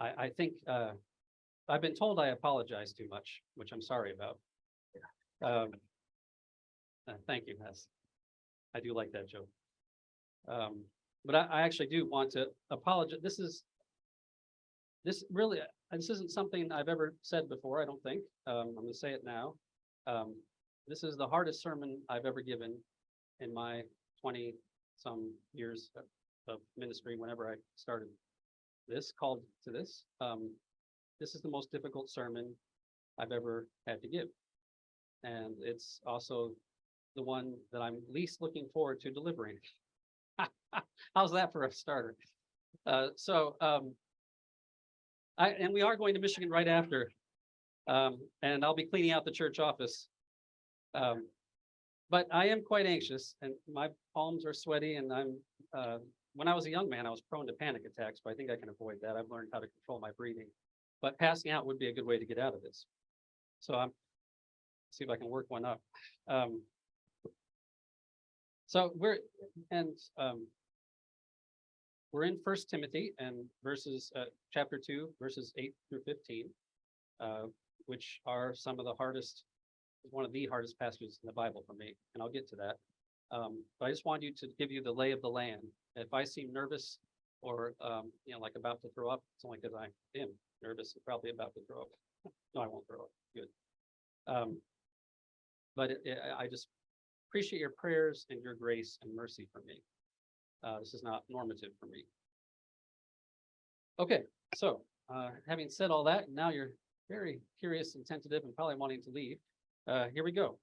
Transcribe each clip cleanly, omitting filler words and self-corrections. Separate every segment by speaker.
Speaker 1: I think I've been told I apologize too much, which I'm sorry about. Um, thank you, Hess. I do like that joke. But I actually do want to apologize. This isn't something I've ever said before, I don't think. I'm going to say it now. This is the hardest sermon I've ever given in my 20 some years of ministry whenever I started called to this. This is the most difficult sermon I've ever had to give. And it's also the one that I'm least looking forward to delivering. How's that for a starter? And we are going to Michigan right after, and I'll be cleaning out the church office. But I am quite anxious, and my palms are sweaty, and when I was a young man, I was prone to panic attacks, but I think I can avoid that. I've learned how to control my breathing, but passing out would be a good way to get out of this. So I'm see if I can work one up. So we're in 1 Timothy and chapter 2, verses 8 through 15, which are some of the hardest, one of the hardest passages in the Bible for me, and I'll get to that. But I just want you to give you the lay of the land. If I seem nervous or like about to throw up, it's only because I am nervous and probably about to throw up. No, I won't throw up. Good. But I just appreciate your prayers and your grace and mercy for me. This is not normative for me. Okay, so having said all that, now you're very curious and tentative and probably wanting to leave. Here we go.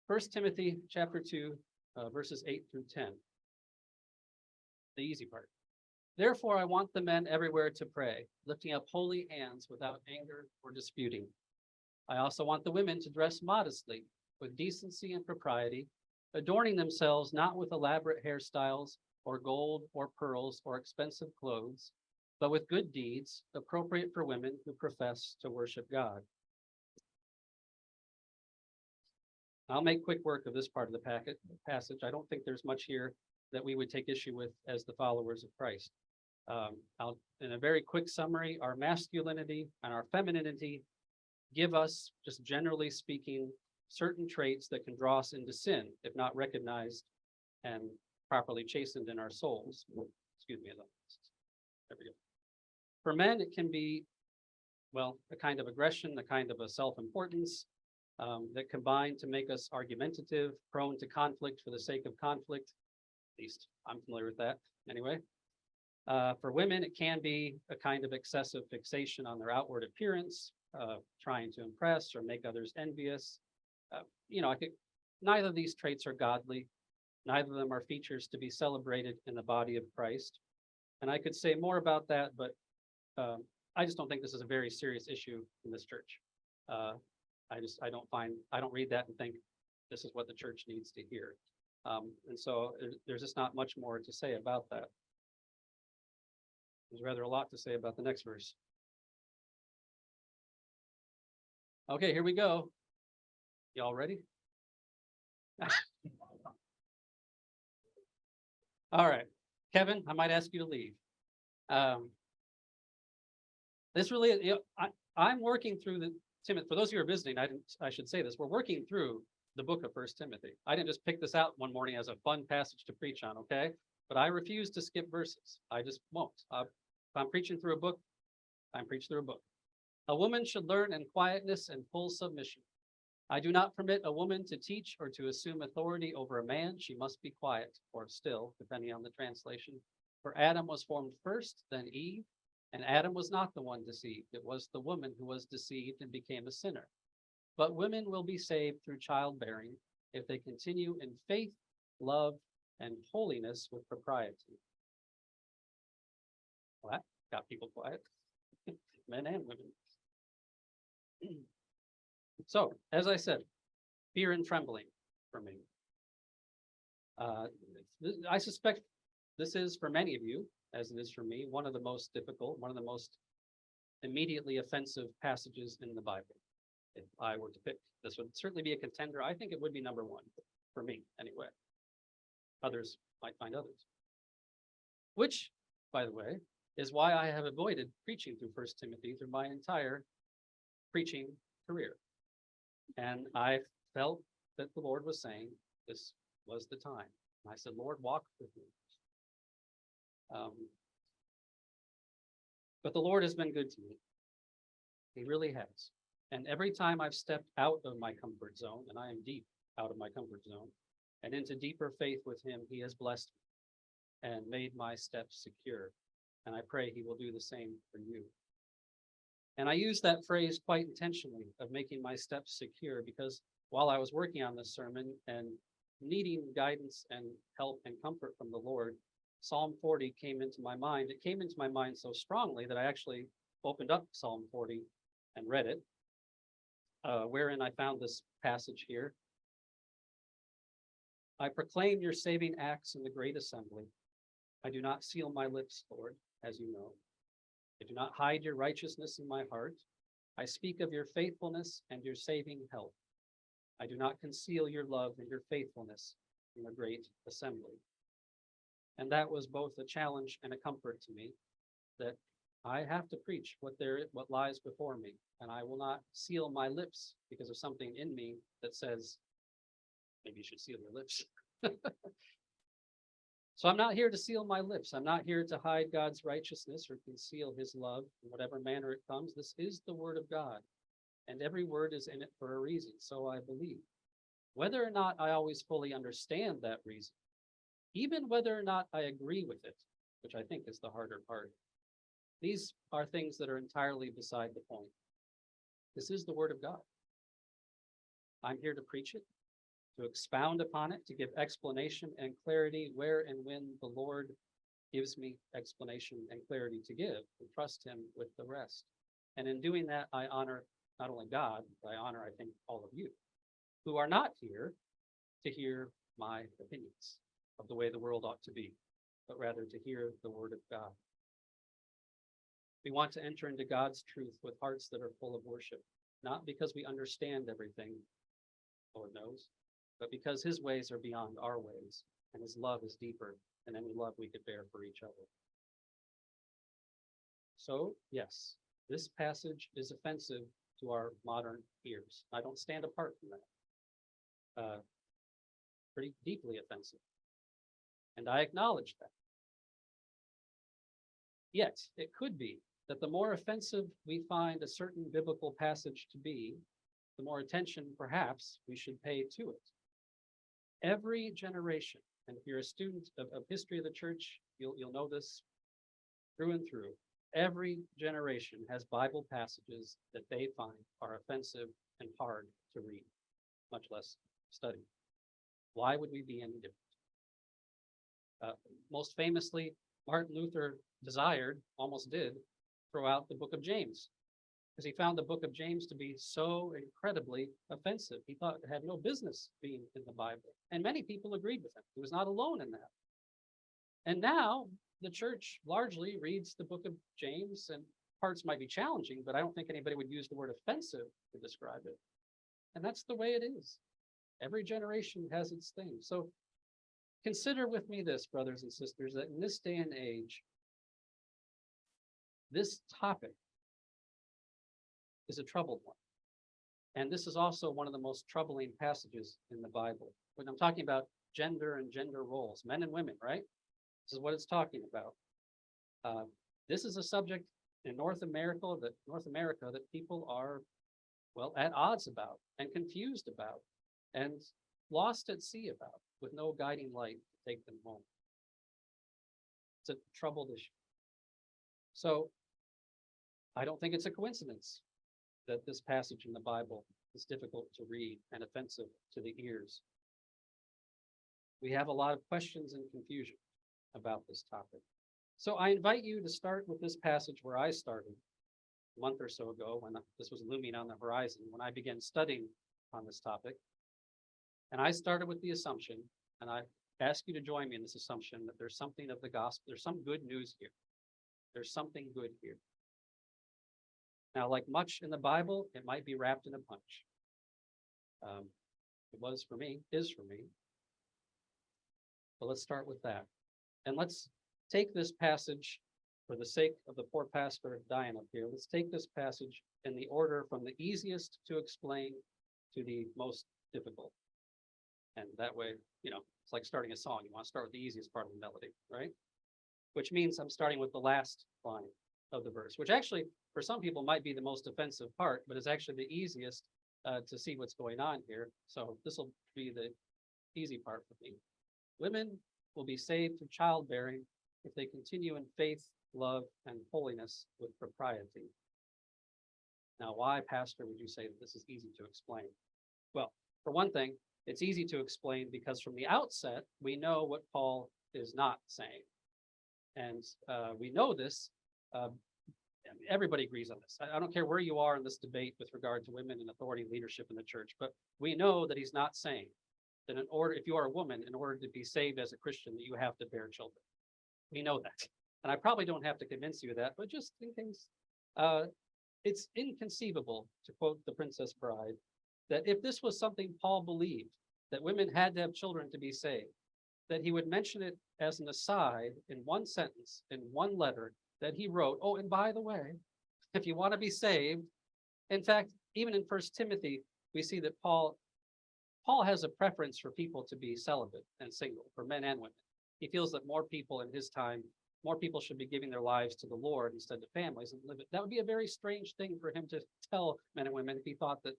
Speaker 1: 1 Timothy chapter 2, verses 8 through 10. The easy part. Therefore, I want the men everywhere to pray, lifting up holy hands without anger or disputing. I also want the women to dress modestly, with decency and propriety, adorning themselves not with elaborate hairstyles or gold or pearls or expensive clothes, but with good deeds appropriate for women who profess to worship God. I'll make quick work of this part of the passage. I don't think there's much here that we would take issue with as the followers of Christ. In a very quick summary, our masculinity and our femininity give us, just generally speaking, certain traits that can draw us into sin if not recognized and properly chastened in our souls. Excuse me. There we go. For men, it can be, well, a kind of aggression, a kind of a self-importance that combine to make us argumentative, prone to conflict for the sake of conflict. At least I'm familiar with that anyway. For women, it can be a kind of excessive fixation on their outward appearance, trying to impress or make others envious. Neither of these traits are godly. Neither of them are features to be celebrated in the body of Christ. And I could say more about that, but I just don't think this is a very serious issue in this church. I don't read that and think this is what the church needs to hear. And so there's just not much more to say about that. There's rather a lot to say about the next verse. Okay, here we go. Y'all ready? All right, Kevin, I might ask you to leave. This really, I'm working through Timothy. For those of you who are visiting, I should say this. We're working through the book of 1 Timothy. I didn't just pick this out one morning as a fun passage to preach on, okay? But I refuse to skip verses. I just won't. If I'm preaching through a book, I'm preaching through a book. A woman should learn in quietness and full submission. I do not permit a woman to teach or to assume authority over a man. She must be quiet or still, depending on the translation. For Adam was formed first, then Eve, and Adam was not the one deceived. It was the woman who was deceived and became a sinner. But women will be saved through childbearing if they continue in faith, love, and holiness with propriety. Well, that got people quiet, men and women. So, as I said, fear and trembling for me. I suspect this is, for many of you, as it is for me, one of the most difficult, one of the most immediately offensive passages in the Bible. If I were to pick, this would certainly be a contender. I think it would be number one, for me anyway. Others might find others. which, by the way, is why I have avoided preaching through First Timothy through my entire preaching career. And I felt that the Lord was saying this was the time. And I said, Lord, walk with me. But the Lord has been good to me. He really has. And every time I've stepped out of my comfort zone, and I am deep out of my comfort zone, and into deeper faith with him, he has blessed me and made my steps secure. And I pray he will do the same for you. And I use that phrase quite intentionally, of making my steps secure, because while I was working on this sermon and needing guidance and help and comfort from the Lord, Psalm 40 came into my mind. It came into my mind so strongly that I actually opened up Psalm 40 and read it, wherein I found this passage here. I proclaim your saving acts in the great assembly. I do not seal my lips, Lord, as you know. I do not hide your righteousness in my heart. I speak of your faithfulness and your saving help. I do not conceal your love and your faithfulness in the great assembly. And that was both a challenge and a comfort to me, that I have to preach what lies before me, and I will not seal my lips because of something in me that says, maybe you should seal your lips. So I'm not here to seal my lips. I'm not here to hide God's righteousness or conceal his love in whatever manner it comes. This is the word of God, and every word is in it for a reason, so I believe. Whether or not I always fully understand that reason, even whether or not I agree with it, which I think is the harder part, these are things that are entirely beside the point. This is the word of God. I'm here to preach it, to expound upon it, to give explanation and clarity where and when the Lord gives me explanation and clarity to give, and trust him with the rest. And in doing that, I honor not only God, but I honor, I think, all of you who are not here to hear my opinions of the way the world ought to be, but rather to hear the word of God. We want to enter into God's truth with hearts that are full of worship, not because we understand everything, Lord knows, but because his ways are beyond our ways, and his love is deeper than any love we could bear for each other. So, yes, this passage is offensive to our modern ears. I don't stand apart from that. Pretty deeply offensive. And I acknowledge that. Yet, it could be that the more offensive we find a certain biblical passage to be, the more attention, perhaps, we should pay to it. Every generation, and if you're a student of history of the church, you'll know this through and through. Every generation has Bible passages that they find are offensive and hard to read, much less study. Why would we be any different? Most famously, Martin Luther almost did, throw out the book of James, because he found the book of James to be so incredibly offensive. He thought it had no business being in the Bible. And many people agreed with him. He was not alone in that. And now the church largely reads the book of James, and parts might be challenging, but I don't think anybody would use the word offensive to describe it. And that's the way it is. Every generation has its thing. So consider with me this, brothers and sisters, that in this day and age, this topic is a troubled one. And this is also one of the most troubling passages in the Bible. When I'm talking about gender and gender roles, men and women, right? This is what it's talking about. This is a subject in North America that people are, well, at odds about and confused about and lost at sea about, with no guiding light to take them home. It's a troubled issue. So I don't think it's a coincidence that this passage in the Bible is difficult to read and offensive to the ears. We have a lot of questions and confusion about this topic. So I invite you to start with this passage where I started a month or so ago, when this was looming on the horizon, when I began studying on this topic. And I started with the assumption, and I ask you to join me in this assumption, that there's something of the gospel, there's some good news here. There's something good here. Now, like much in the Bible, it might be wrapped in a punch. It was for me, is for me. But let's start with that. And let's take this passage for the sake of the poor pastor dying up here. Let's take this passage in the order from the easiest to explain to the most difficult. And that way, it's like starting a song. You want to start with the easiest part of the melody, right? Which means I'm starting with the last line of the verse, which actually for some people might be the most offensive part, but is actually the easiest to see what's going on here. So this will be the easy part for me. Women will be saved through childbearing if they continue in faith, love, and holiness with propriety. Now, why, Pastor, would you say that this is easy to explain? Well, for one thing, it's easy to explain because from the outset, we know what Paul is not saying. And we know this. Everybody agrees on this. I don't care where you are in this debate with regard to women and authority leadership in the church, but we know that he's not saying that if you are a woman, in order to be saved as a Christian, that you have to bear children. We know that. And I probably don't have to convince you of that, but just in case, it's inconceivable, to quote the Princess Bride, that if this was something Paul believed, that women had to have children to be saved, that he would mention it as an aside in one sentence, in one letter that he wrote. Oh, and by the way, if you want to be saved, in fact, even in First Timothy, we see that Paul has a preference for people to be celibate and single, for men and women. He feels that more people in his time, more people should be giving their lives to the Lord instead of families and live it. That would be a very strange thing for him to tell men and women if he thought that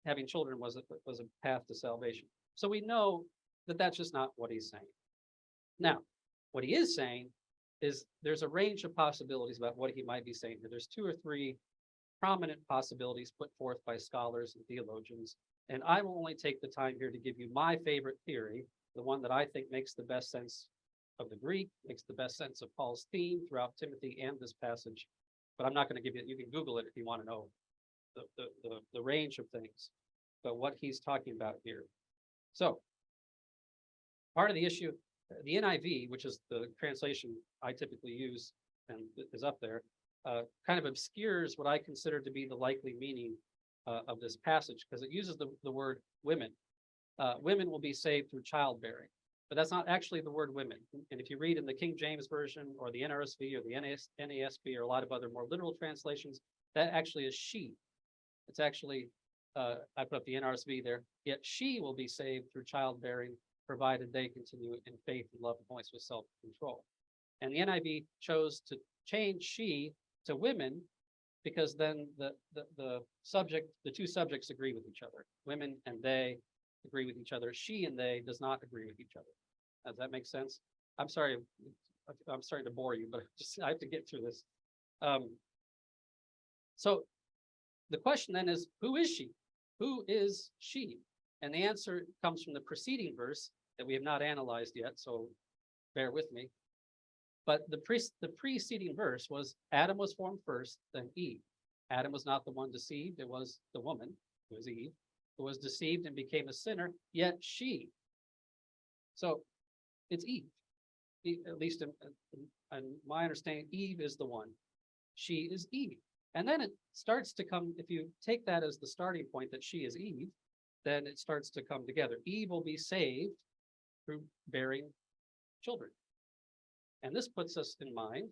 Speaker 1: having children was a path to salvation. So we know that that's just not what he's saying. Now, what he is saying is there's a range of possibilities about what he might be saying here. There's 2 or 3 prominent possibilities put forth by scholars and theologians, and I will only take the time here to give you my favorite theory, the one that I think makes the best sense of the Greek, makes the best sense of Paul's theme throughout Timothy and this passage. But I'm not going to give you can Google it if you want to know the range of things, but what he's talking about here. So part of the issue, the NIV, which is the translation I typically use and is up there, kind of obscures what I consider to be the likely meaning of this passage, because it uses the word women. Women will be saved through childbearing, but that's not actually the word women. And if you read in the King James Version or the NRSV or the NASB or a lot of other more literal translations, that actually is she. It's actually, I put up the NRSV there, yet she will be saved through childbearing, provided they continue in faith and love and holiness with self-control. And the NIV chose to change she to women because then the two subjects agree with each other. Women and they agree with each other. She and they does not agree with each other. Does that make sense? I'm sorry to bore you, but I have to get through this. So the question then is, who is she? Who is she? And the answer comes from the preceding verse that we have not analyzed yet, so bear with me. But the preceding verse was Adam was formed first, then Eve. Adam was not the one deceived, it was the woman, it was Eve, who was deceived and became a sinner, yet she. So it's Eve. At least in my understanding, Eve is the one. She is Eve. And then it starts to come, if you take that as the starting point that she is Eve, then it starts to come together. Eve will be saved through bearing children. And this puts us in mind,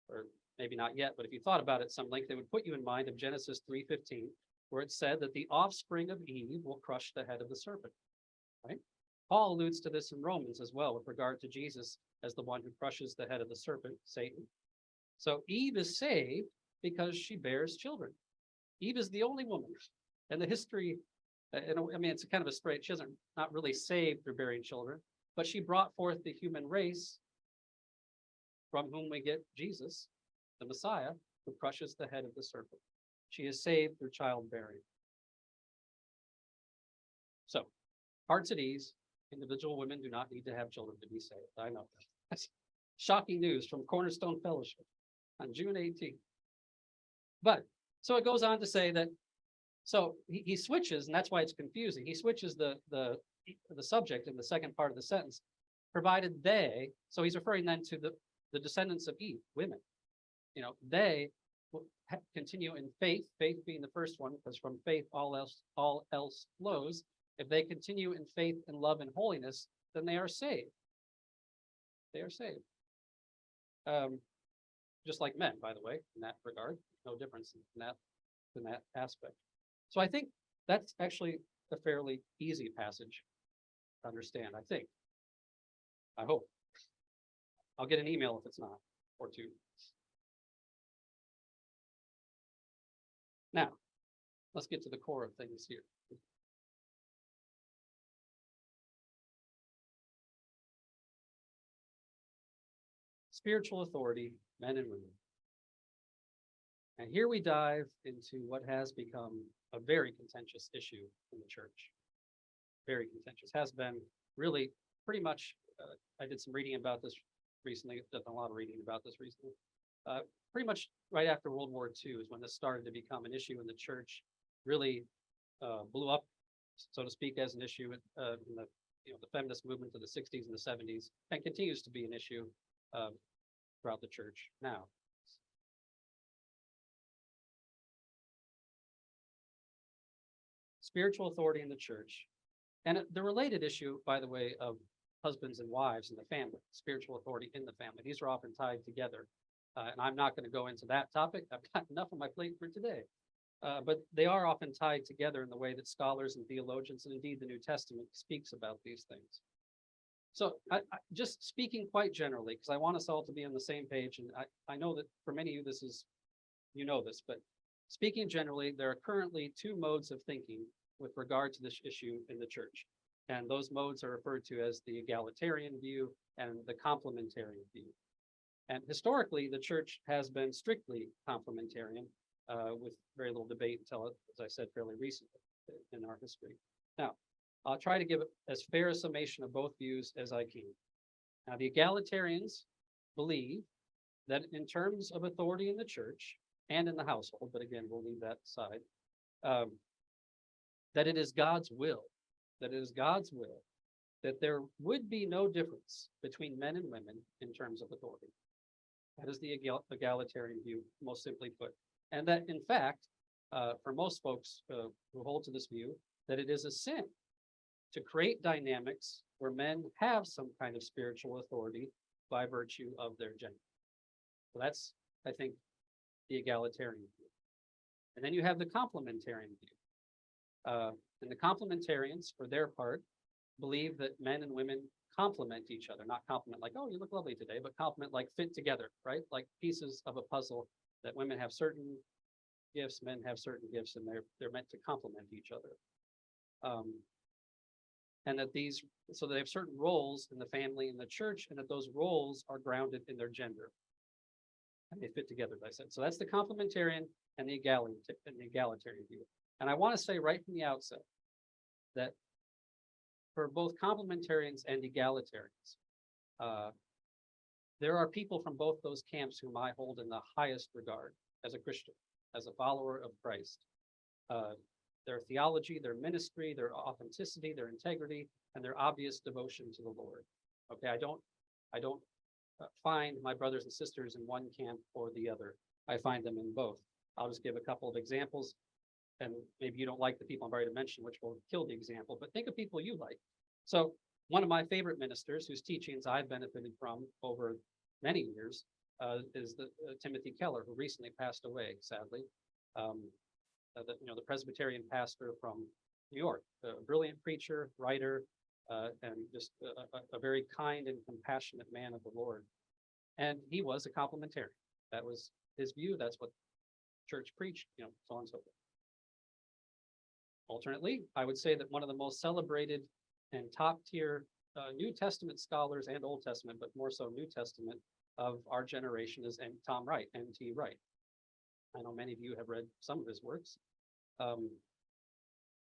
Speaker 1: or maybe not yet, but if you thought about it some length, it would put you in mind of Genesis 3:15, where it said that the offspring of Eve will crush the head of the serpent, right? Paul alludes to this in Romans as well with regard to Jesus as the one who crushes the head of the serpent, Satan. So Eve is saved because she bears children. Eve is the only woman in the history. I mean, it's kind of a straight, she isn't not really saved through bearing children, but she brought forth the human race from whom we get Jesus, the Messiah, who crushes the head of the serpent. She is saved through childbearing. So, hearts at ease, individual women do not need to have children to be saved. I know that. That's shocking news from Cornerstone Fellowship on June 18th. But, so it goes on to say that, so he switches, and that's why it's confusing. He switches the subject in the second part of the sentence, provided they, so he's referring then to the descendants of Eve, women. They will continue in faith, faith being the first one, because from faith all else flows. If they continue in faith and love and holiness, then they are saved. They are saved. just like men, by the way, in that regard, no difference in that aspect. So I think that's actually a fairly easy passage to understand, I think. I hope. I'll get an email if it's not, or two. Now, let's get to the core of things here. Spiritual authority, men and women. And here we dive into what has become a very contentious issue in the church. Very contentious, has been really pretty much, I did some reading about this recently, done a lot of reading about this recently. Pretty much right after World War II is when this started to become an issue in the church, really blew up, so to speak, as an issue in the the feminist movement of the 60s and the 70s, and continues to be an issue throughout the church now. Spiritual authority in the church, and the related issue, by the way, of husbands and wives in the family, spiritual authority in the family. These are often tied together. And I'm not going to go into that topic. I've got enough on my plate for today. But they are often tied together in the way that scholars and theologians, and indeed the New Testament, speaks about these things. So I just speaking quite generally, because I want us all to be on the same page, and I know that for many of you, you know this, but speaking generally, there are currently two modes of thinking with regard to this issue in the church. And those modes are referred to as the egalitarian view and the complementarian view. And historically, the church has been strictly complementarian, with very little debate until, as I said, fairly recently in our history. Now, I'll try to give as fair a summation of both views as I can. Now, the egalitarians believe that in terms of authority in the church and in the household, but again, we'll leave that aside, that it is God's will, that there would be no difference between men and women in terms of authority. That is the egalitarian view, most simply put. And that, in fact, for most folks who hold to this view, that it is a sin to create dynamics where men have some kind of spiritual authority by virtue of their gender. So that's, I think, the egalitarian view. And then you have the complementarian view. And the complementarians, for their part, believe that men and women complement each other, not complement like, oh, you look lovely today, but complement like fit together, right? Like pieces of a puzzle, that women have certain gifts, men have certain gifts, and they're meant to complement each other. And that so they have certain roles in the family and the church, and that those roles are grounded in their gender. And they fit together, as I said. So that's the complementarian and the egalitarian view. And I want to say right from the outset that for both complementarians and egalitarians, there are people from both those camps whom I hold in the highest regard as a Christian, as a follower of Christ. Their theology, their ministry, their authenticity, their integrity, and their obvious devotion to the Lord. Okay, I don't find my brothers and sisters in one camp or the other. I find them in both. I'll just give a couple of examples, and maybe you don't like the people I'm ready to mention, which will kill the example, but think of people you like. So one of my favorite ministers whose teachings I've benefited from over many years is Timothy Keller, who recently passed away, sadly. The Presbyterian pastor from New York, a brilliant preacher, writer, and just a very kind and compassionate man of the Lord. And he was a complementarian. That was his view. That's what church preached, so on and so forth. Alternately, I would say that one of the most celebrated and top tier New Testament scholars and Old Testament, but more so New Testament of our generation is Tom Wright, N.T. Wright. I know many of you have read some of his works.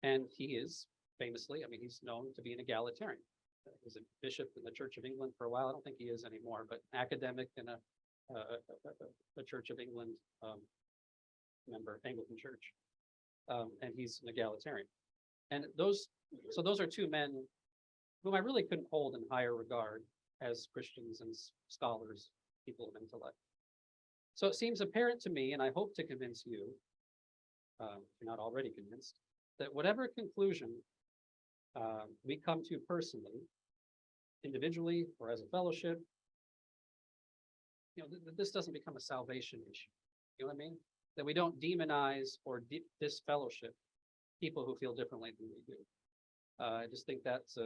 Speaker 1: And he is famously, he's known to be an egalitarian. He was a bishop in the Church of England for a while. I don't think he is anymore, but academic in a Church of England member, Anglican Church. And he's an egalitarian. And those are two men whom I really couldn't hold in higher regard as Christians and scholars, people of intellect. So it seems apparent to me, and I hope to convince you, if you're not already convinced, that whatever conclusion we come to personally, individually or as a fellowship, this doesn't become a salvation issue. You know what I mean? That we don't demonize or disfellowship people who feel differently than we do. I just think that's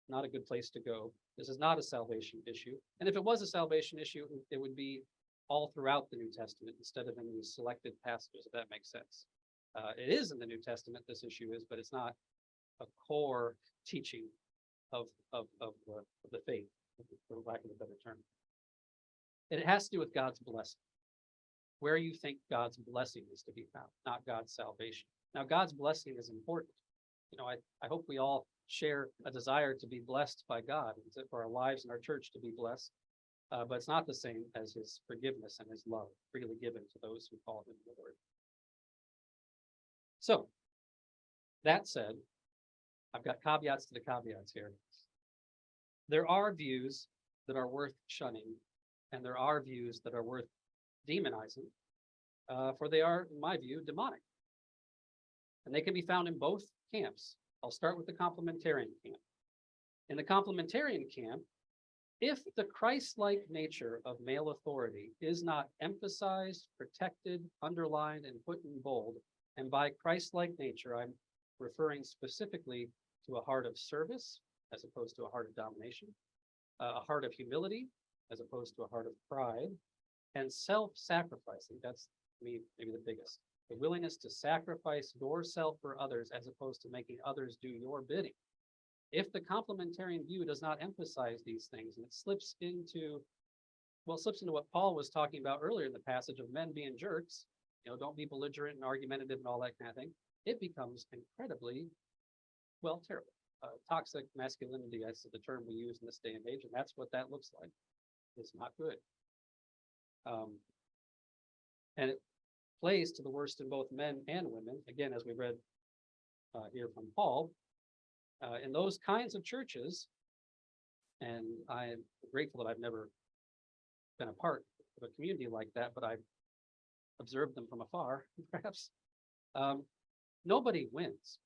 Speaker 1: not a good place to go. This is not a salvation issue. And if it was a salvation issue, it would be all throughout the New Testament instead of in these selected passages, if that makes sense. It is in the New Testament, this issue is, but it's not a core teaching of the faith, for lack of a better term. And it has to do with God's blessing. Where you think God's blessing is to be found, not God's salvation. Now, God's blessing is important. I hope we all share a desire to be blessed by God, and for our lives and our church to be blessed. But it's not the same as his forgiveness and his love freely given to those who call him Lord. So, that said, I've got caveats to the caveats here. There are views that are worth shunning, and there are views that are worth demonizing, for they are, in my view, demonic. And they can be found in both camps. I'll start with the complementarian camp. In the complementarian camp, if the Christ-like nature of male authority is not emphasized, protected, underlined, and put in bold, and by Christ-like nature, I'm referring specifically to a heart of service as opposed to a heart of domination, a heart of humility as opposed to a heart of pride, and self-sacrificing. That's maybe the biggest. The willingness to sacrifice yourself for others as opposed to making others do your bidding. If the complementarian view does not emphasize these things, and it slips into what Paul was talking about earlier in the passage of men being jerks, don't be belligerent and argumentative and all that kind of thing, it becomes incredibly, terrible. Toxic masculinity, that's the term we use in this day and age, and that's what that looks like. It's not good. And it plays to the worst in both men and women. Again, as we read here from Paul, in those kinds of churches, and I'm grateful that I've never been a part of a community like that, but I've observed them from afar, perhaps. Nobody wins.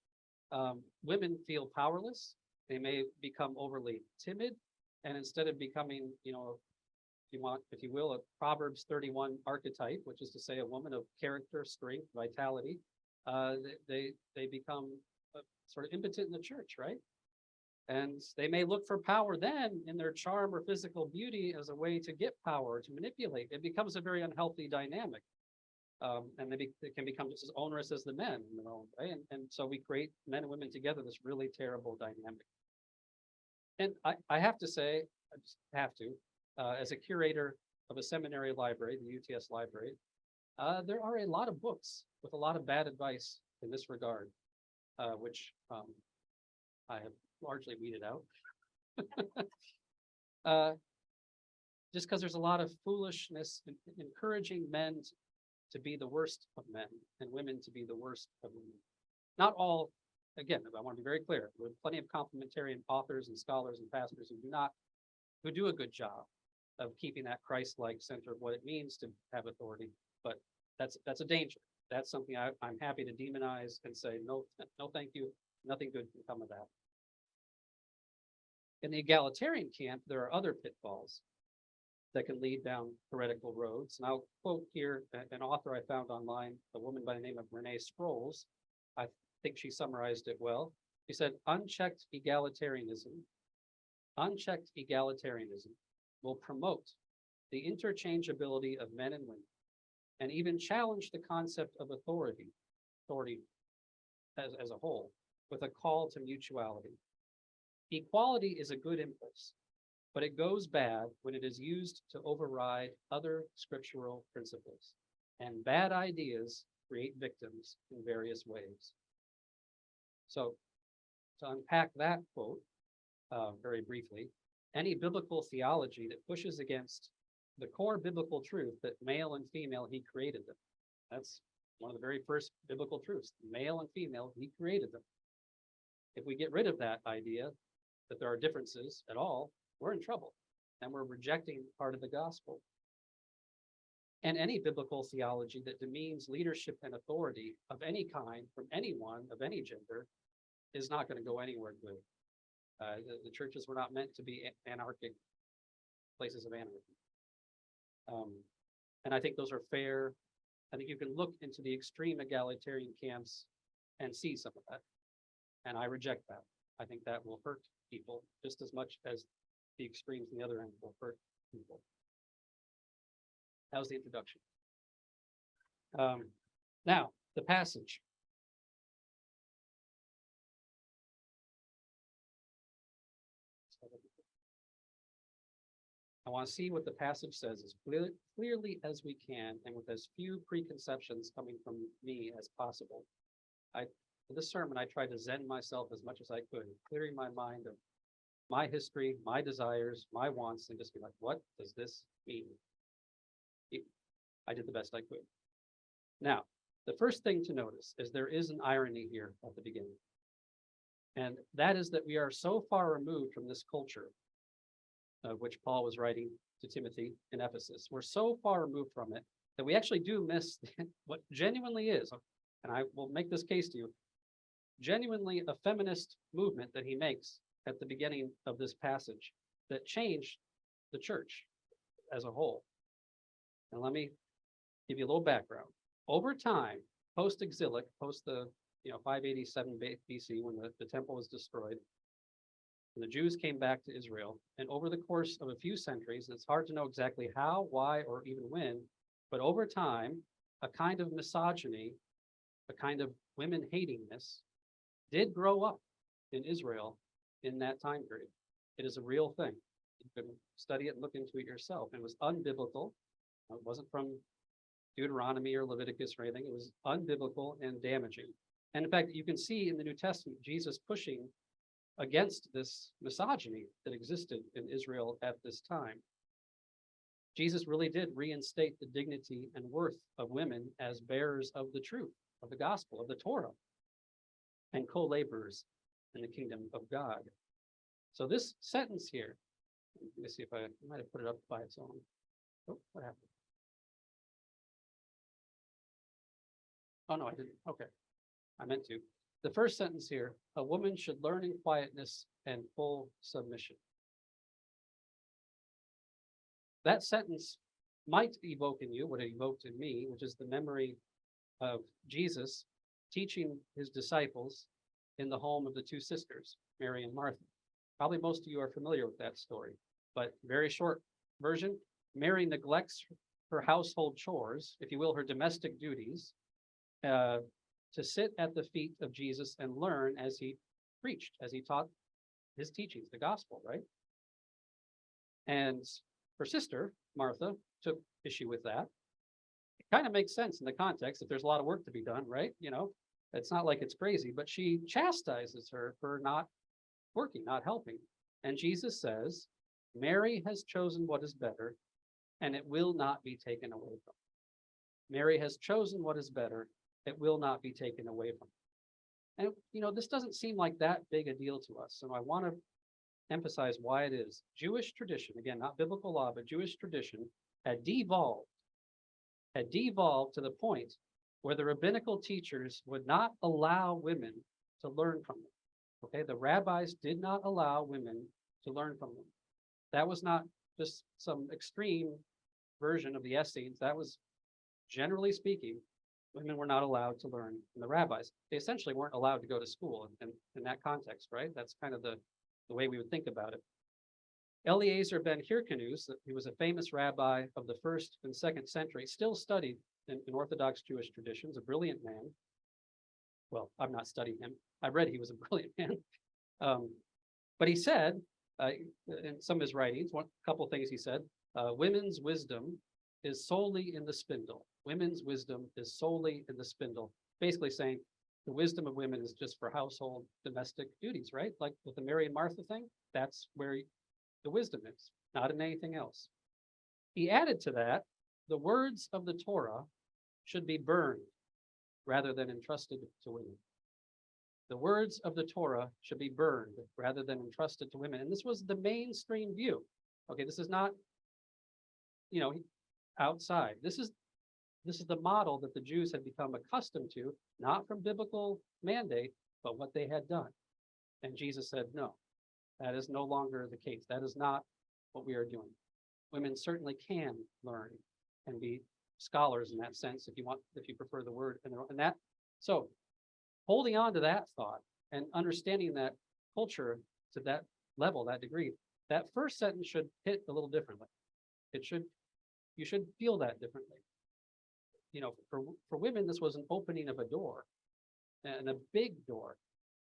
Speaker 1: Women feel powerless. They may become overly timid, and instead of becoming, if you will, a Proverbs 31 archetype, which is to say a woman of character, strength, vitality, they become sort of impotent in the church, right? And they may look for power then in their charm or physical beauty as a way to get power, to manipulate. It becomes a very unhealthy dynamic. And they can become just as onerous as the men in their own way. And so we create men and women together, this really terrible dynamic. And I have to say, I just have to, as a curator of a seminary library, the UTS library, there are a lot of books with a lot of bad advice in this regard, which I have largely weeded out. Just because there's a lot of foolishness in encouraging men to be the worst of men and women to be the worst of women. Not all, again, I want to be very clear, there are plenty of complementarian authors and scholars and pastors who do a good job of keeping that Christ-like center of what it means to have authority, but that's a danger. That's something I'm happy to demonize and say, no, thank you, nothing good can come of that. In the egalitarian camp, there are other pitfalls that can lead down heretical roads. And I'll quote here an author I found online, a woman by the name of Renee Sproles. I think she summarized it well. She said, unchecked egalitarianism will promote the interchangeability of men and women, and even challenge the concept of authority as a whole, with a call to mutuality. Equality is a good impulse, but it goes bad when it is used to override other scriptural principles, and bad ideas create victims in various ways. So, to unpack that quote very briefly, any biblical theology that pushes against the core biblical truth that male and female, he created them. That's one of the very first biblical truths. Male and female, he created them. If we get rid of that idea that there are differences at all, we're in trouble, and we're rejecting part of the gospel. And any biblical theology that demeans leadership and authority of any kind from anyone of any gender is not going to go anywhere good. The churches were not meant to be anarchic places of anarchy. And I think those are fair. I think you can look into the extreme egalitarian camps and see some of that. And I reject that. I think that will hurt people just as much as the extremes on the other end will hurt people. That was the introduction. Now, the passage. I want to see what the passage says as clearly as we can and with as few preconceptions coming from me as possible. For this sermon, I tried to zen myself as much as I could, clearing my mind of my history, my desires, my wants, and just be like, what does this mean? I did the best I could. Now, the first thing to notice is there is an irony here at the beginning. And that is that we are so far removed from this culture of which Paul was writing to Timothy in Ephesus. We're so far removed from it that we actually do miss what genuinely is, and I will make this case to you, genuinely a feminist movement that he makes at the beginning of this passage that changed the church as a whole. And let me give you a little background. Over time, post-exilic, post the 587 BC when the temple was destroyed, and the Jews came back to Israel, and over the course of a few centuries, it's hard to know exactly how, why, or even when, but over time, a kind of misogyny, a kind of women hatingness did grow up in Israel in that time period. It is a real thing. You can study it and look into it yourself. It was unbiblical. It wasn't from Deuteronomy or Leviticus or anything. It was unbiblical and damaging. And in fact, you can see in the New Testament, Jesus pushing against this misogyny that existed in Israel at this time. Jesus really did reinstate the dignity and worth of women as bearers of the truth, of the gospel, of the Torah, and co-laborers in the kingdom of God. So this sentence here, let me see if I might have put it up by its own. Oh, what happened? Oh, no, I didn't. Okay. I meant to. The first sentence here, a woman should learn in quietness and full submission. That sentence might evoke in you what it evoked in me, which is the memory of Jesus teaching his disciples in the home of the two sisters, Mary and Martha. Probably most of you are familiar with that story, but very short version. Mary neglects her household chores, if you will, her domestic duties, to sit at the feet of Jesus and learn as he preached, as he taught his teachings, the gospel, right? And her sister, Martha, took issue with that. It kind of makes sense in the context if there's a lot of work to be done, right? It's not like it's crazy, but she chastises her for not working, not helping. And Jesus says, Mary has chosen what is better, and it will not be taken away from her. Mary has chosen what is better, it will not be taken away from her. And, this doesn't seem like that big a deal to us. So I want to emphasize why it is. Jewish tradition, again, not biblical law, but Jewish tradition had devolved to the point where the rabbinical teachers would not allow women to learn from them. Okay, the rabbis did not allow women to learn from them. That was not just some extreme version of the Essenes. That was, generally speaking, women were not allowed to learn from the rabbis. They essentially weren't allowed to go to school in that context, right? That's kind of the way we would think about it. Eliezer ben Hyrcanus, he was a famous rabbi of the 1st and 2nd century, still studied in Orthodox Jewish traditions, a brilliant man. Well, I've not studied him. I read he was a brilliant man. But he said, in some of his writings, a couple of things he said, women's wisdom is solely in the spindle. Women's wisdom is solely in the spindle. Basically saying the wisdom of women is just for household domestic duties, right? Like with the Mary and Martha thing, that's where the wisdom is, not in anything else. He added to that, the words of the Torah should be burned rather than entrusted to women. The words of the Torah should be burned rather than entrusted to women. And this was the mainstream view. Okay, this is not, outside. This is the model that the Jews had become accustomed to, not from biblical mandate, but what they had done. And Jesus said, no, that is no longer the case. That is not what we are doing. Women certainly can learn and be scholars in that sense, if you prefer the word, and that. So holding on to that thought and understanding that culture to that level, that degree, that first sentence should hit a little differently. You should feel that differently. For women, this was an opening of a door, and a big door.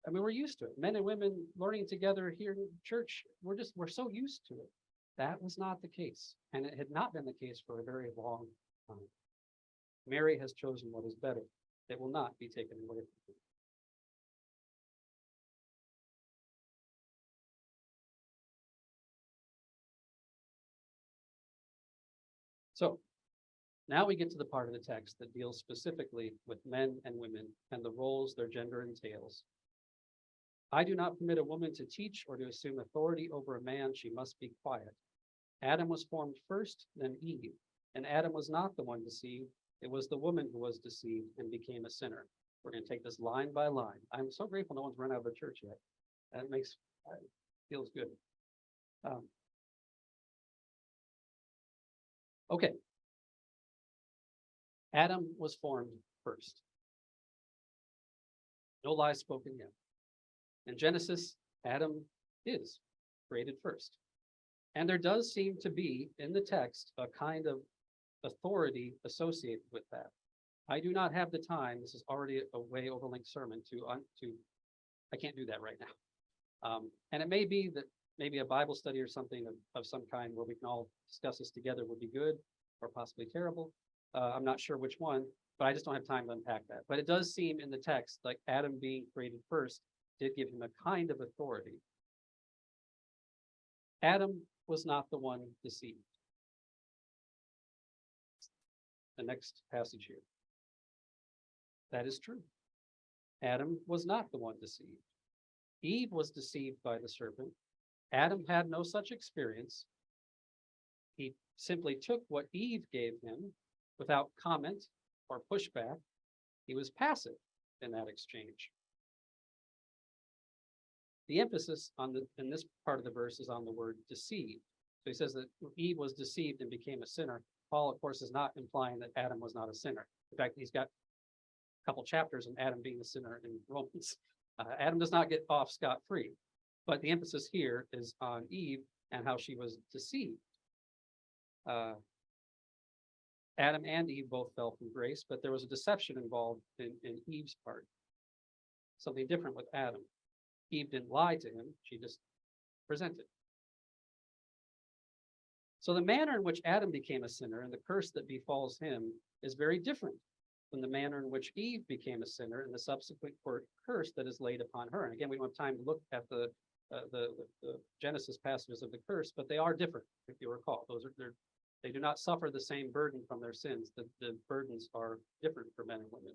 Speaker 1: I mean, we're used to it. Men and women learning together here in church, we're so used to it. That was not the case, and it had not been the case for a very long time. Mary has chosen what is better. It will not be taken away from her. So now we get to the part of the text that deals specifically with men and women and the roles their gender entails. I do not permit a woman to teach or to assume authority over a man. She must be quiet. Adam was formed first, then Eve, and Adam was not the one deceived. It was the woman who was deceived and became a sinner. We're going to take this line by line. I'm so grateful no one's run out of the church yet. That feels good. Okay. Adam was formed first. No lies spoken yet. In Genesis, Adam is created first. And there does seem to be in the text a kind of authority associated with that. I do not have the time. This is already a way overlinked sermon I can't do that right now. And it may be that maybe a Bible study or something of some kind where we can all discuss this together would be good or possibly terrible. I'm not sure which one, but I just don't have time to unpack that. But it does seem in the text like Adam being created first did give him a kind of authority. Adam was not the one deceived. The next passage here. That is true. Adam was not the one deceived. Eve was deceived by the serpent. Adam had no such experience. He simply took what Eve gave him without comment or pushback. He was passive in that exchange. The emphasis in this part of the verse is on the word deceived. So he says that Eve was deceived and became a sinner. Paul, of course, is not implying that Adam was not a sinner. In fact, he's got a couple chapters on Adam being a sinner in Romans. Adam does not get off scot-free, but the emphasis here is on Eve and how she was deceived. Adam and Eve both fell from grace, but there was a deception involved in Eve's part. Something different with Adam. Eve didn't lie to him, she just presented. So the manner in which Adam became a sinner and the curse that befalls him is very different from the manner in which Eve became a sinner and the subsequent curse that is laid upon her. And again, we don't have time to look at the Genesis passages of the curse, but they are different, if you recall. They do not suffer the same burden from their sins. The burdens are different for men and women.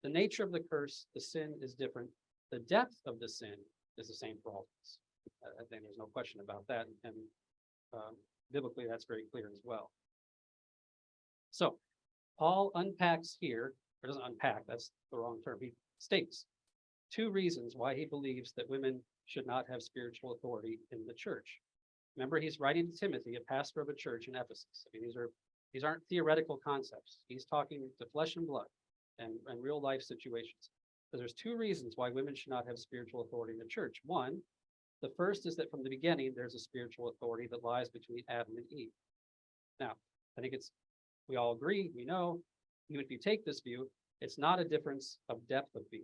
Speaker 1: The nature of the curse, the sin is different. The depth of the sin is the same for all of us. I think there's no question about that. And biblically, that's very clear as well. So Paul unpacks here, or doesn't unpack, that's the wrong term. He states 2 reasons why he believes that women should not have spiritual authority in the church. Remember, he's writing to Timothy, a pastor of a church in Ephesus. I mean, these aren't theoretical concepts. He's talking to flesh and blood and real life situations. So there's 2 reasons why women should not have spiritual authority in the church. One, the first is that from the beginning, there's a spiritual authority that lies between Adam and Eve. Now, I think we all agree, we know, even if you take this view, it's not a difference of depth of being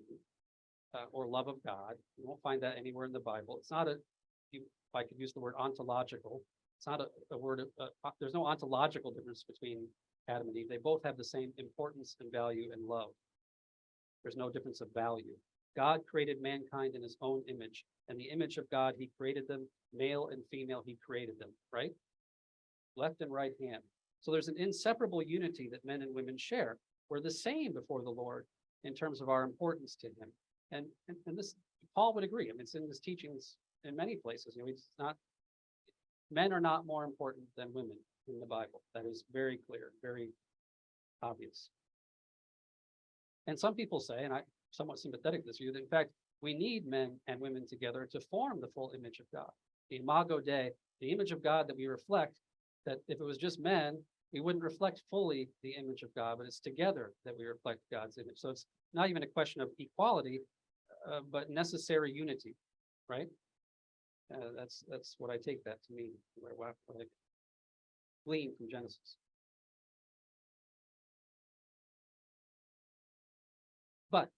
Speaker 1: or love of God. You won't find that anywhere in the Bible. It's not if I could use the word ontological, it's not a word there's no ontological difference between Adam and Eve. They both have the same importance and value and love. There's no difference of value. God created mankind in his own image. And the image of God, he created them, male and female, he created them, right? Left and right hand. So there's an inseparable unity that men and women share. We're the same before the Lord in terms of our importance to him. And this, Paul would agree. I mean, it's in his teachings in many places. It's not, men are not more important than women in the Bible. That is very clear, very obvious. And some people say, and I'm somewhat sympathetic to this view, that in fact, we need men and women together to form the full image of God. The imago Dei, the image of God that we reflect, that if it was just men, we wouldn't reflect fully the image of God, but it's together that we reflect God's image. So it's not even a question of equality, but necessary unity, right? That's what I take that to mean, what I glean from Genesis. But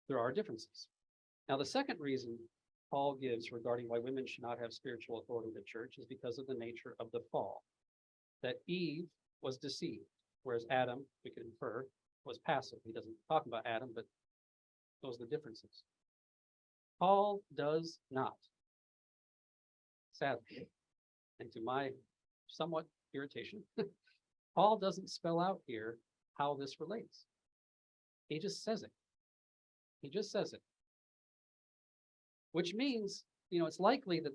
Speaker 1: there are differences. Now, the second reason Paul gives regarding why women should not have spiritual authority in the church is because of the nature of the fall. That Eve was deceived, whereas Adam, we can infer, was passive. He doesn't talk about Adam, but those are the differences. Paul does not, sadly, and to my somewhat irritation, Paul doesn't spell out here how this relates. He just says it. He just says it. Which means, it's likely that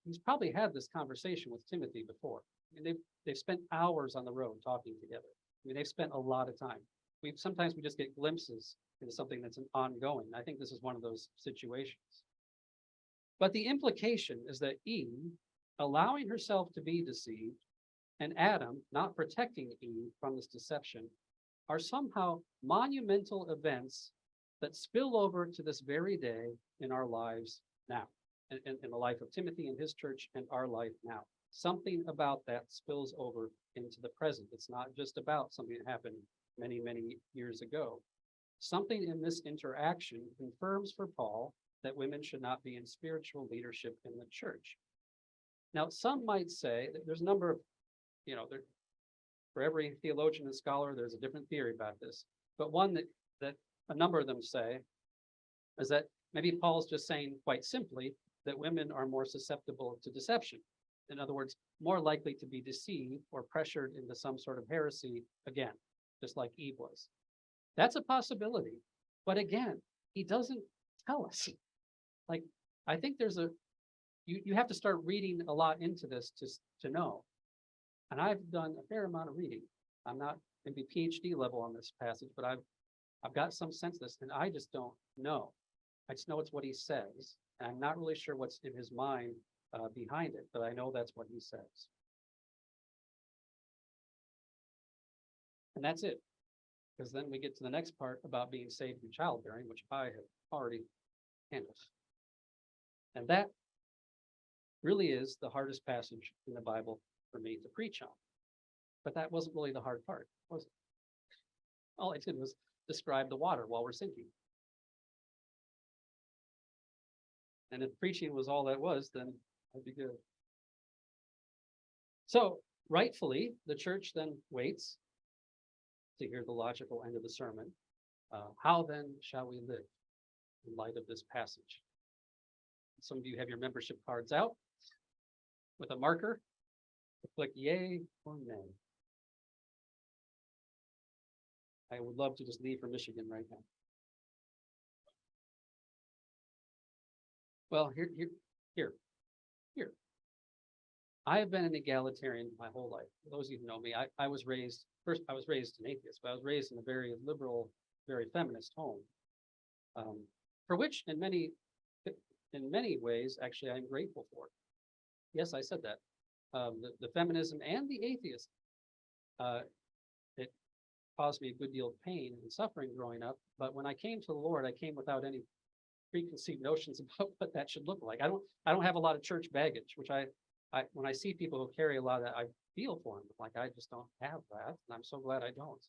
Speaker 1: he's probably had this conversation with Timothy before. And they've spent hours on the road talking together. They've spent a lot of time. Sometimes we just get glimpses into something that's ongoing. I think this is one of those situations. But the implication is that Eve, allowing herself to be deceived, and Adam not protecting Eve from this deception, are somehow monumental events that spill over to this very day in our lives now, in the life of Timothy and his church and our life now. Something about that spills over into the present. It's not just about something that happened many, many years ago. Something in this interaction confirms for Paul that women should not be in spiritual leadership in the church. Now, some might say that there's a number of, for every theologian and scholar, there's a different theory about this. But one that a number of them say is that maybe Paul's just saying quite simply that women are more susceptible to deception. In other words, more likely to be deceived or pressured into some sort of heresy again, just like Eve was. That's a possibility. But again, he doesn't tell us. I think there's you have to start reading a lot into this to know. And I've done a fair amount of reading. I'm not maybe PhD level on this passage, but I've got some sense of this, and I just don't know. I just know it's what he says, and I'm not really sure what's in his mind behind it, but I know that's what he says. And that's it, because then we get to the next part about being saved through childbearing, which I have already handled. And that really is the hardest passage in the Bible for me to preach on. But that wasn't really the hard part, was it? All I did was describe the water while we're sinking. And if preaching was all that was, then I'd be good. So rightfully, the church then waits to hear the logical end of the sermon. How then shall we live in light of this passage? Some of you have your membership cards out with a marker to click yay or nay. I would love to just leave for Michigan right now. Well, here. I have been an egalitarian my whole life. For those of you who know me, I was raised an atheist, but I was raised in a very liberal, very feminist home, for which in many ways, actually, I'm grateful for. Yes, I said that. The feminism and the atheism, it caused me a good deal of pain and suffering growing up. But when I came to the Lord, I came without any preconceived notions about what that should look like. I don't have a lot of church baggage, which when I see people who carry a lot of that, I feel for them. Like I just don't have that, and I'm so glad I don't.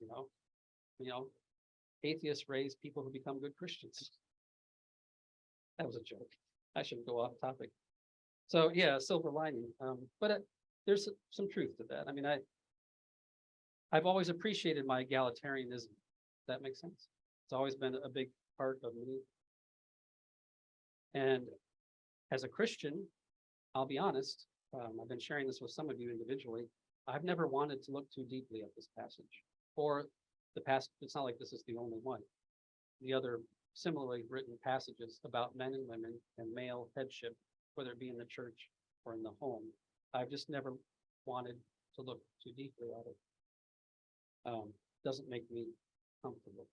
Speaker 1: Atheists raise people who become good Christians. That was a joke. I shouldn't go off topic. So yeah, silver lining. But there's some truth to that. I mean, I've always appreciated my egalitarianism. That makes sense. It's always been a big part of me. And as a Christian, I'll be honest, I've been sharing this with some of you individually. I've never wanted to look too deeply at this passage or the passage. It's not like this is the only one. The other similarly written passages about men and women and male headship, whether it be in the church or in the home. I've just never wanted to look too deeply at it. Doesn't make me comfortable.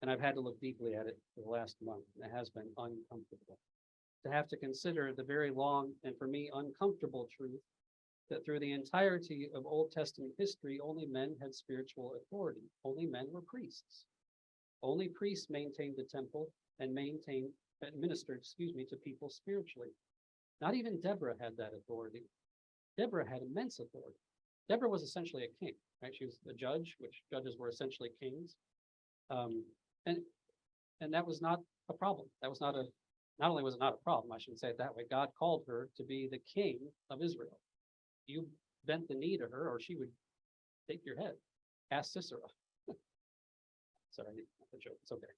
Speaker 1: And I've had to look deeply at it for the last month, and it has been uncomfortable. to have to consider the very long and for me uncomfortable truth that through the entirety of Old Testament history, only men had spiritual authority. Only men were priests. Only priests maintained the temple and administered, to people spiritually. Not even Deborah had that authority. Deborah had immense authority. Deborah was essentially a king, right? She was a judge, which judges were essentially kings. Um, and and that was not a problem. That was not only was it not a problem, I shouldn't say it that way. God called her to be the king of Israel. You bent the knee to her, or she would take your head. Ask Sisera. Sorry, not the joke. It's okay.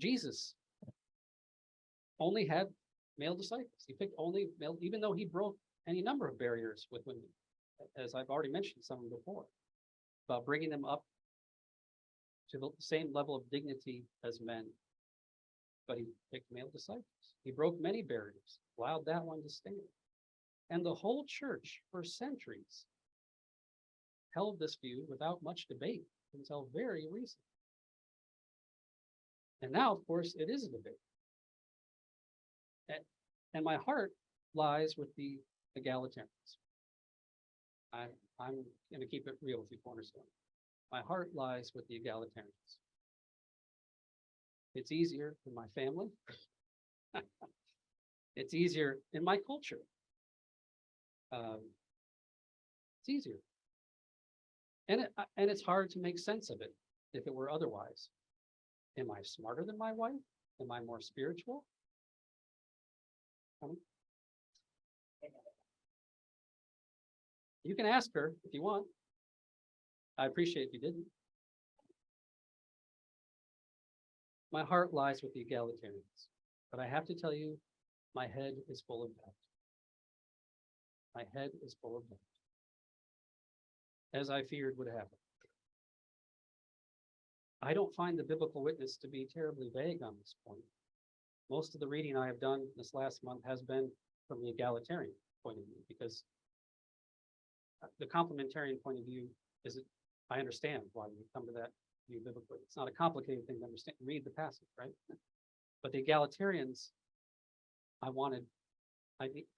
Speaker 1: Jesus only had male disciples. He picked only male, even though he broke any number of barriers with women, as I've already mentioned some before, about bringing them up to the same level of dignity as men. But he picked male disciples. He broke many barriers, allowed that one to stand. And the whole church for centuries held this view without much debate until very recently. And now, of course, it is a debate. And my heart lies with the egalitarians. I'm going to keep it real with you, Cornerstone. My heart lies with the egalitarians. It's easier in my family. It's easier in my culture. It's easier. And it's hard to make sense of it if it were otherwise. Am I smarter than my wife? Am I more spiritual? You can ask her if you want. I appreciate if you didn't. My heart lies with the egalitarians, but I have to tell you, my head is full of doubt. My head is full of doubt, as I feared would happen. I don't find the biblical witness to be terribly vague on this point. Most of the reading I have done this last month has been from the egalitarian point of view, because the complementarian point of view is, I understand why you come to that view biblically. It's not a complicated thing to understand. Read the passage, right? But the egalitarians, I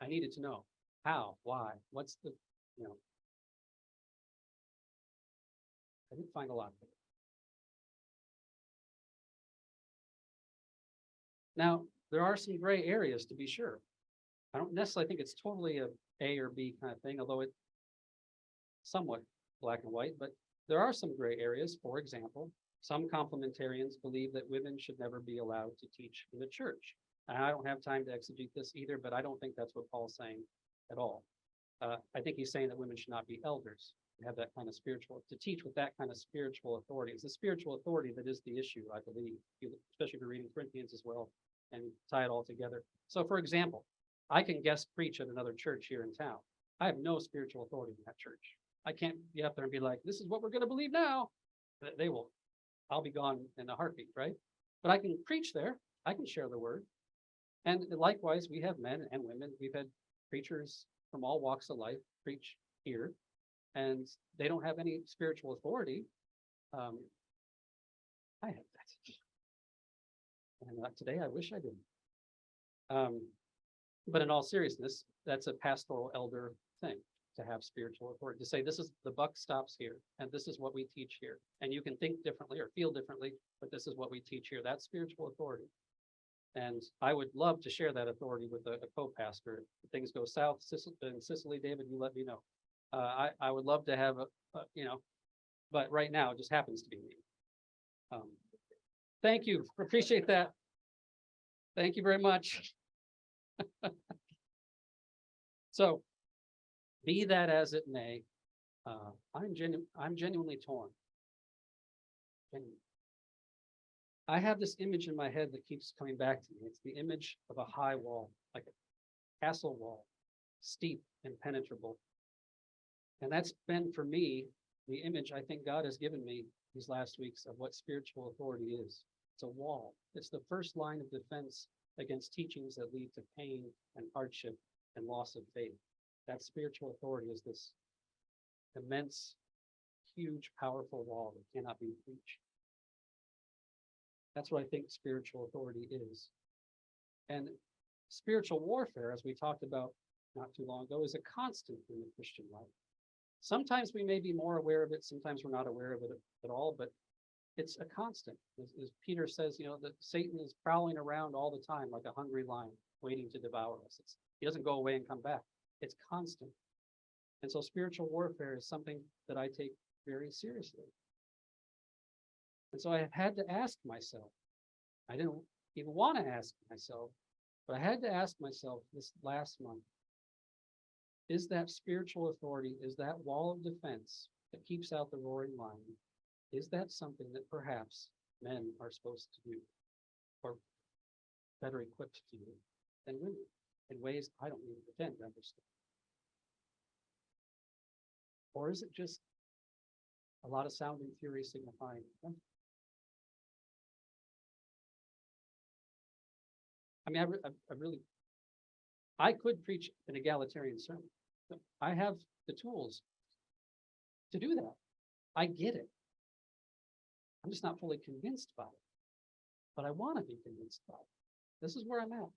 Speaker 1: needed to know how, why, what's the, I didn't find a lot of it. Now, there are some gray areas to be sure. I don't necessarily think it's totally a or B kind of thing, although it's somewhat black and white, but there are some gray areas. For example, some complementarians believe that women should never be allowed to teach in the church. And I don't have time to exegete this either, but I don't think that's what Paul's saying at all. I think he's saying that women should not be elders, have that kind of to teach with that kind of spiritual authority. It's the spiritual authority that is the issue, I believe, especially if you're reading Corinthians as well and tie it all together. So for example, I can guest preach at another church here in town. I have no spiritual authority in that church. I can't get up there and be like, this is what we're going to believe now. They will, I'll be gone in a heartbeat, right? But I can preach there. I can share the word. And likewise, we have men and women. We've had preachers from all walks of life preach here, and they don't have any spiritual authority. I have that. And today I wish I didn't. But in all seriousness, that's a pastoral elder thing, to have spiritual authority, to say this is, the buck stops here, and this is what we teach here. And you can think differently or feel differently, but this is what we teach here. That's spiritual authority. And I would love to share that authority with a co-pastor. If things go south in Sicily, David, you let me know. I would love to have but right now it just happens to be me. Thank you, appreciate that. Thank you very much. So, be that as it may, I'm genuinely torn. I have this image in my head that keeps coming back to me. It's the image of a high wall, like a castle wall, steep, impenetrable. And that's been, for me, the image I think God has given me these last weeks of what spiritual authority is. It's a wall. It's the first line of defense against teachings that lead to pain and hardship and loss of faith. That spiritual authority is this immense, huge, powerful wall that cannot be breached. That's what I think spiritual authority is. And spiritual warfare, as we talked about not too long ago, is a constant in the Christian life. Sometimes we may be more aware of it, sometimes we're not aware of it at all, but it's a constant. As Peter says, that Satan is prowling around all the time like a hungry lion, waiting to devour us. He doesn't go away and come back. It's constant. And so spiritual warfare is something that I take very seriously. And so I had to ask myself, I didn't even want to ask myself, but I had to ask myself this last month, is that spiritual authority, is that wall of defense that keeps out the roaring lion, is that something that perhaps men are supposed to do, or better equipped to do than women, in ways I don't even pretend to understand? Or is it just a lot of sounding theory signifying nothing? I mean, I could preach an egalitarian sermon. I have the tools to do that. I get it. I'm just not fully convinced by it. But I want to be convinced by it. This is where I'm at.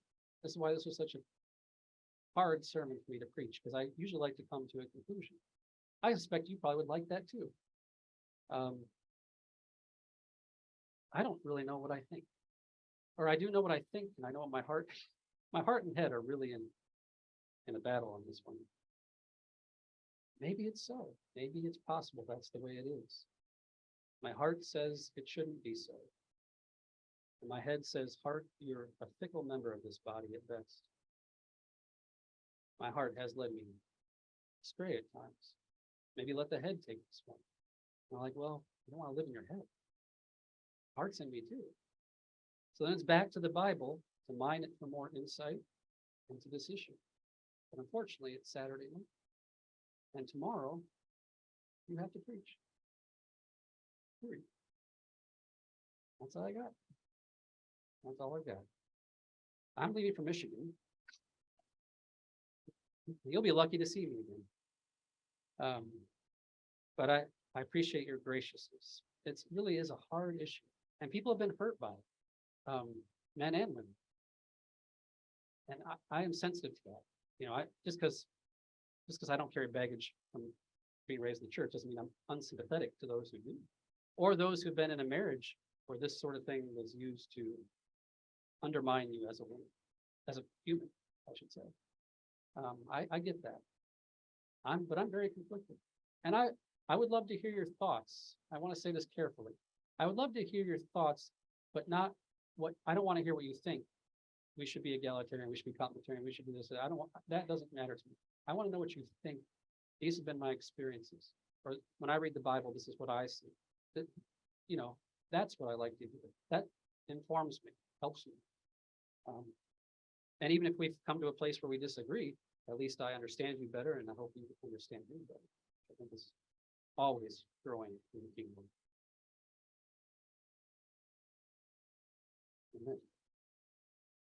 Speaker 1: This is why this was such a hard sermon for me to preach, because I usually like to come to a conclusion. I suspect you probably would like that too. I don't really know what I think. Or I do know what I think, and I know what my heart and head are really in a battle on this one. Maybe it's so. Maybe it's possible that's the way it is. My heart says it shouldn't be so. And my head says, heart, you're a fickle member of this body at best. My heart has led me astray at times. Maybe let the head take this one. And I'm like, well, I don't want to live in your head. Heart's in me too. So then it's back to the Bible to mine it for more insight into this issue. But unfortunately, it's Saturday night. And tomorrow, you have to preach. Period. That's all I got. That's all I got. I'm leaving for Michigan. You'll be lucky to see me again. But I appreciate your graciousness. It really is a hard issue. And people have been hurt by it. Men and women. And I am sensitive to that. Just because I don't carry baggage from being raised in the church doesn't mean I'm unsympathetic to those who do, or those who've been in a marriage where this sort of thing was used to undermine you as a woman, as a human, I should say. I get that. But I'm very conflicted, and I would love to hear your thoughts. I want to say this carefully. I would love to hear your thoughts, but not what I don't want to hear what you think. We should be egalitarian. We should be complementarian. We should do this. That doesn't matter to me. I want to know what you think. These have been my experiences. Or when I read the Bible, this is what I see. That's what I like to hear. That informs me, helps me. And even if we've come to a place where we disagree, at least I understand you better, and I hope you understand me better. I think it's always growing in the kingdom.